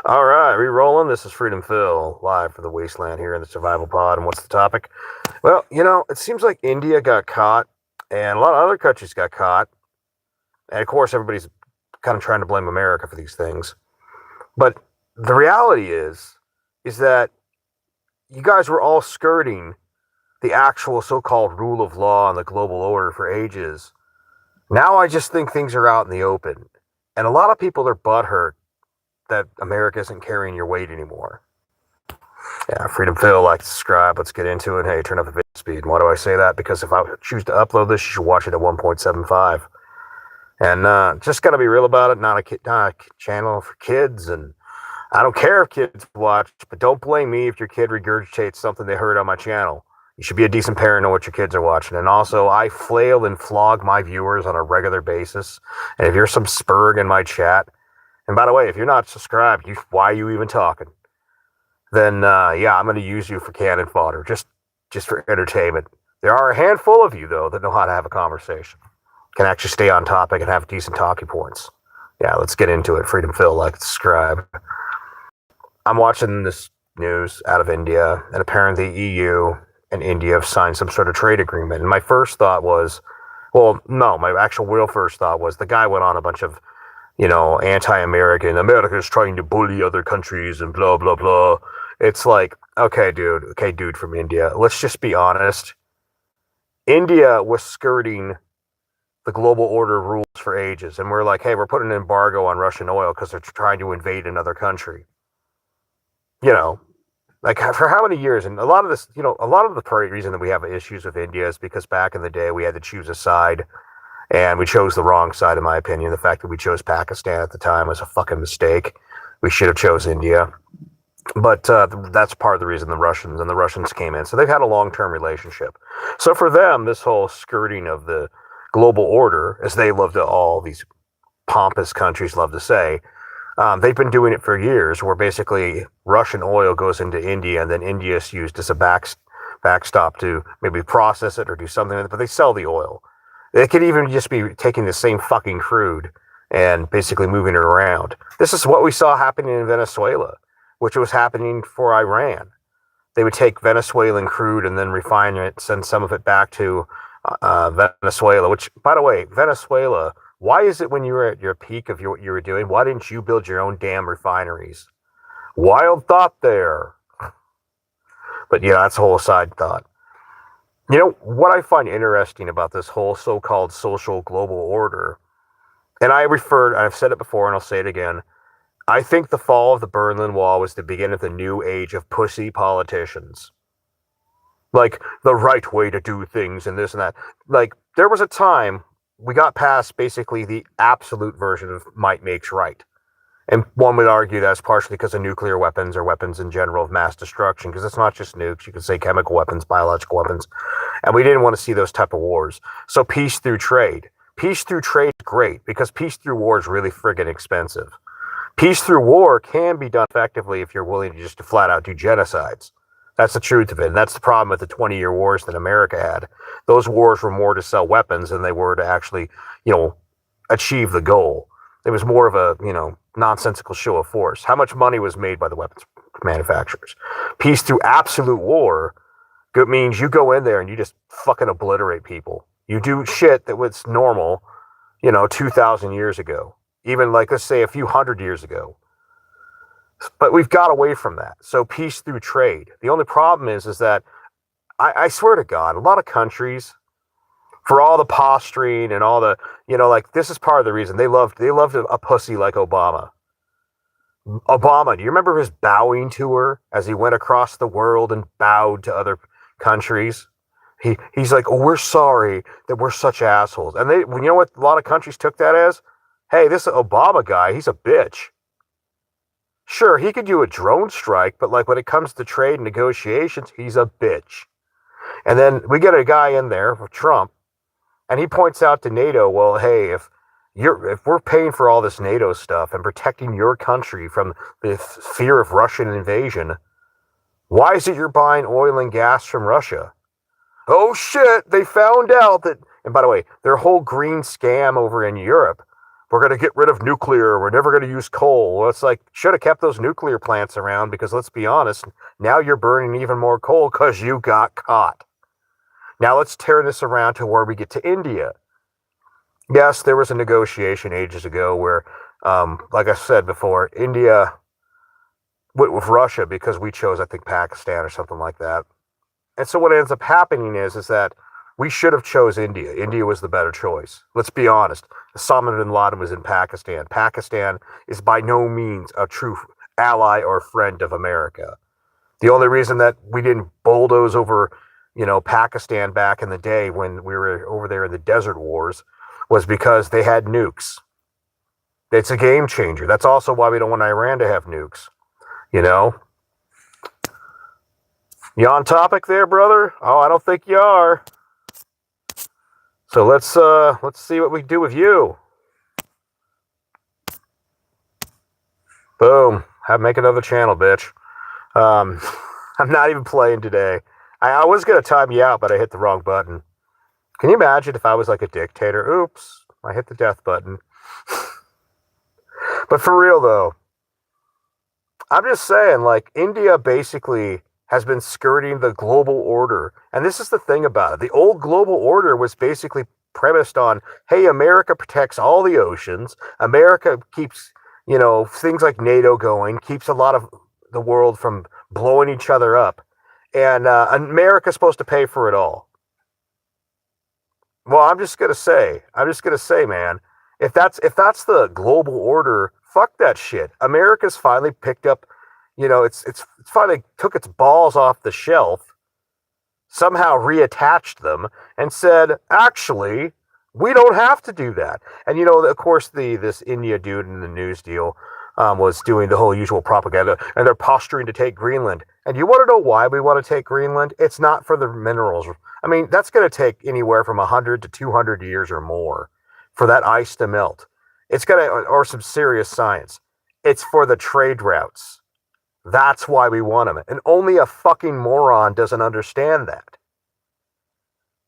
All right, re-rolling. This is Freedom Phil, live for the Wasteland here in the Survival Pod. And what's the topic? Well, it seems like India got caught, and a lot of other countries got caught. And of course, everybody's kind of trying to blame America for these things. But the reality is that you guys were all skirting the actual so-called rule of law and the global order for ages. Now I just think things are out in the open. And a lot of people are butthurt that America isn't carrying your weight anymore. Yeah, Freedom Phil, like, subscribe. Let's get into it. Hey, turn up the video speed. And why do I say that? Because if I choose to upload this, you should watch it at 1.75. And just got to be real about it. Not a channel for kids. And I don't care if kids watch, but don't blame me if your kid regurgitates something they heard on my channel. You should be a decent parent and know what your kids are watching. And also, I flail and flog my viewers on a regular basis. And if you're some spurg in my chat, and by the way, if you're not subscribed, why are you even talking? Then, yeah, I'm going to use you for cannon fodder, just for entertainment. There are a handful of you, though, that know how to have a conversation, can actually stay on topic and have decent talking points. Yeah, let's get into it. Freedom Phil, like, subscribe. I'm watching this news out of India, and apparently the EU and India have signed some sort of trade agreement. And my first thought was, well, no, my actual real first thought was the guy went on a bunch of, anti-American, America is trying to bully other countries and blah, blah, blah. It's like, okay, dude from India, let's just be honest. India was skirting the global order rules for ages. And we're like, hey, we're putting an embargo on Russian oil because they're trying to invade another country. Like, for how many years? And a lot of this, a lot of the reason that we have issues with India is because back in the day we had to choose a side. And we chose the wrong side, in my opinion. The fact that we chose Pakistan at the time was a fucking mistake. We should have chose India. But that's part of the reason the Russians came in. So they've had a long-term relationship. So for them, this whole skirting of the global order, as they love to, all these pompous countries love to say, they've been doing it for years, where basically Russian oil goes into India, and then India is used as a backstop to maybe process it or do something with it, but they sell the oil. They could even just be taking the same fucking crude and basically moving it around. This is what we saw happening in Venezuela, which was happening for Iran. They would take Venezuelan crude and then refine it, send some of it back to Venezuela, which, by the way, Venezuela, why is it when you were at your peak of what you were doing, why didn't you build your own damn refineries? Wild thought there. But yeah, that's a whole side thought. What I find interesting about this whole so-called social global order, and I've said it before and I'll say it again, I think the fall of the Berlin Wall was the beginning of the new age of pussy politicians. Like, the right way to do things and this and that. Like, there was a time we got past basically the absolute version of might makes right. And one would argue that's partially because of nuclear weapons or weapons in general of mass destruction, because it's not just nukes. You could say chemical weapons, biological weapons. And we didn't want to see those type of wars. So peace through trade. Peace through trade is great, because peace through war is really friggin' expensive. Peace through war can be done effectively if you're willing to just to flat out do genocides. That's the truth of it. And that's the problem with the 20-year wars that America had. Those wars were more to sell weapons than they were to actually, achieve the goal. It was more of a, nonsensical show of force. How much money was made by the weapons manufacturers? Peace through absolute war means you go in there and you just fucking obliterate people. You do shit that was normal, 2,000 years ago. Even, like, let's say a few hundred years ago. But we've got away from that. So peace through trade. The only problem is that I swear to God, a lot of countries, for all the posturing and all the, this is part of the reason they loved a pussy like Obama. Obama, do you remember his bowing tour as he went across the world and bowed to other countries? He's like, oh, we're sorry that we're such assholes. And you know what a lot of countries took that as? Hey, this Obama guy, he's a bitch. Sure, he could do a drone strike, but like when it comes to trade and negotiations, he's a bitch. And then we get a guy in there, Trump, and he points out to NATO, well, hey, if we're paying for all this NATO stuff and protecting your country from the fear of Russian invasion, why is it you're buying oil and gas from Russia? Oh shit, they found out that, and by the way, their whole green scam over in Europe, we're going to get rid of nuclear. We're never going to use coal. Well, it's like, should have kept those nuclear plants around because let's be honest, now you're burning even more coal because you got caught. Now let's turn this around to where we get to India. Yes, there was a negotiation ages ago where, like I said before, India went with Russia because we chose, I think, Pakistan or something like that. And so what ends up happening is that we should have chose India. India was the better choice. Let's be honest. Osama bin Laden was in Pakistan. Pakistan is by no means a true ally or friend of America. The only reason that we didn't bulldoze over, Pakistan back in the day when we were over there in the desert wars was because they had nukes. It's a game changer. That's also why we don't want Iran to have nukes. You on topic there, brother? Oh, I don't think you are. So let's see what we do with you. Boom. Make another channel, bitch. I'm not even playing today. I was going to time you out, but I hit the wrong button. Can you imagine if I was like a dictator? Oops, I hit the death button. But for real, though, I'm just saying, like, India basically has been skirting the global order. And this is the thing about it. The old global order was basically premised on, hey, America protects all the oceans. America keeps, things like NATO going, keeps a lot of the world from blowing each other up. And America's supposed to pay for it all. Well, I'm just gonna say, man, if that's the global order, fuck that shit. America's finally picked up, it's finally took its balls off the shelf, somehow reattached them, and said, actually, we don't have to do that. And of course, this India dude in the news deal was doing the whole usual propaganda, and they're posturing to take Greenland. And you want to know why we want to take Greenland? It's not for the minerals. I mean, that's going to take anywhere from 100 to 200 years or more for that ice to melt. It's going to, or some serious science. It's for the trade routes. That's why we want them. And only a fucking moron doesn't understand that.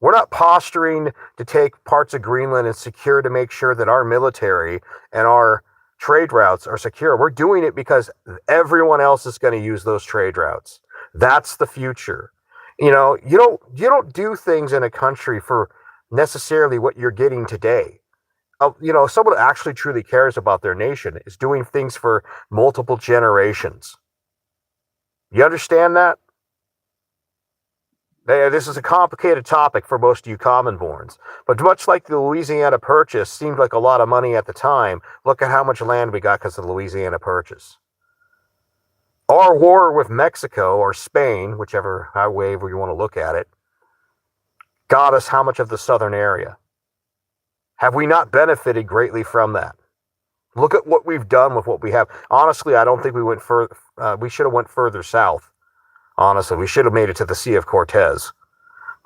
We're not posturing to take parts of Greenland and secure to make sure that our military and our trade routes are secure. We're doing it because everyone else is going to use those trade routes. That's the future. You don't do things in a country for necessarily what you're getting today. Someone who actually truly cares about their nation is doing things for multiple generations. You understand that? This is a complicated topic for most of you common-borns, but much like the Louisiana Purchase seemed like a lot of money at the time, look at how much land we got because of the Louisiana Purchase. Our war with Mexico, or Spain, however you want to look at it, got us how much of the southern area? Have we not benefited greatly from that? Look at what we've done with what we have. Honestly, I don't think we went further. We should have went further south. Honestly, we should have made it to the Sea of Cortez.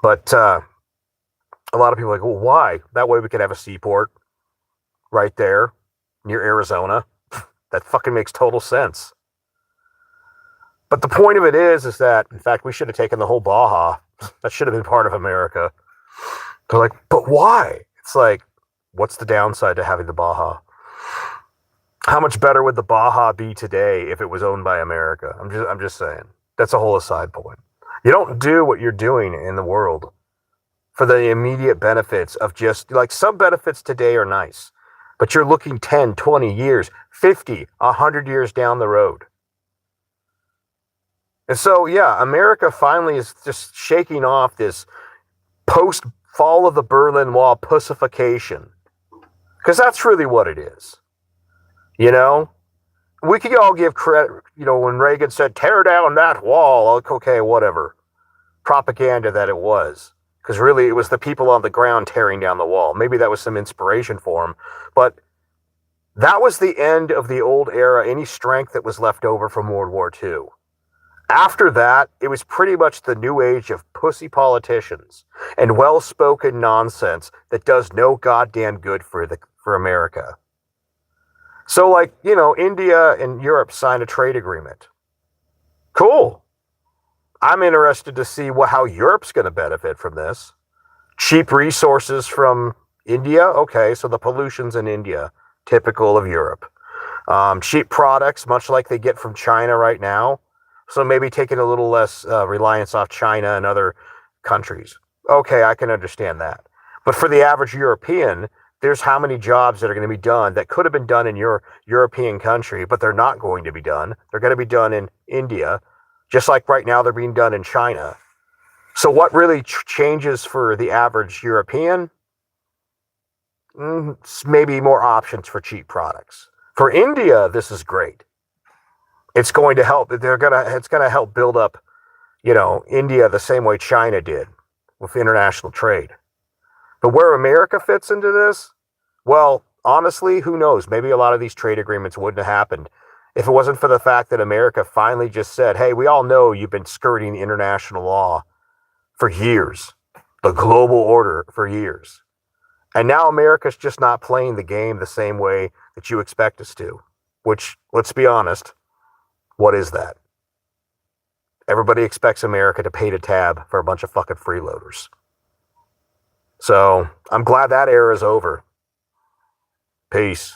But a lot of people are like, well, why? That way we could have a seaport right there near Arizona. That fucking makes total sense. But the point of it is that, in fact, we should have taken the whole Baja. That should have been part of America. They're like, but why? It's like, what's the downside to having the Baja? How much better would the Baja be today if it was owned by America? I'm just saying. That's a whole aside point. You don't do what you're doing in the world for the immediate benefits of just, like, some benefits today are nice, but you're looking 10, 20 years, 50, 100 years down the road. And so, yeah, America finally is just shaking off this post-fall of the Berlin Wall pussification. Because that's really what it is. We could all give credit, when Reagan said, tear down that wall, okay, whatever. Propaganda that it was. Because really, it was the people on the ground tearing down the wall. Maybe that was some inspiration for them. But that was the end of the old era, any strength that was left over from World War II. After that, it was pretty much the new age of pussy politicians and well-spoken nonsense that does no goddamn good for America. So, like, India and Europe signed a trade agreement. Cool. I'm interested to see how Europe's going to benefit from this. Cheap resources from India? Okay, so the pollution's in India. typical of Europe. Cheap products, much like they get from China right now. So maybe taking a little less reliance off China and other countries. Okay, I can understand that. But for the average European, there's how many jobs that are going to be done that could have been done in your European country, but they're not going to be done. They're going to be done in India, just like right now they're being done in China. So what really changes for the average European? Maybe more options for cheap products. For India, this is great. It's going to help. It's going to help build up, India the same way China did with international trade. But where America fits into this, well, honestly, who knows? Maybe a lot of these trade agreements wouldn't have happened if it wasn't for the fact that America finally just said, hey, we all know you've been skirting the international law for years, the global order for years. And now America's just not playing the game the same way that you expect us to, which, let's be honest, what is that? Everybody expects America to pay the tab for a bunch of fucking freeloaders. So I'm glad that era is over. Peace.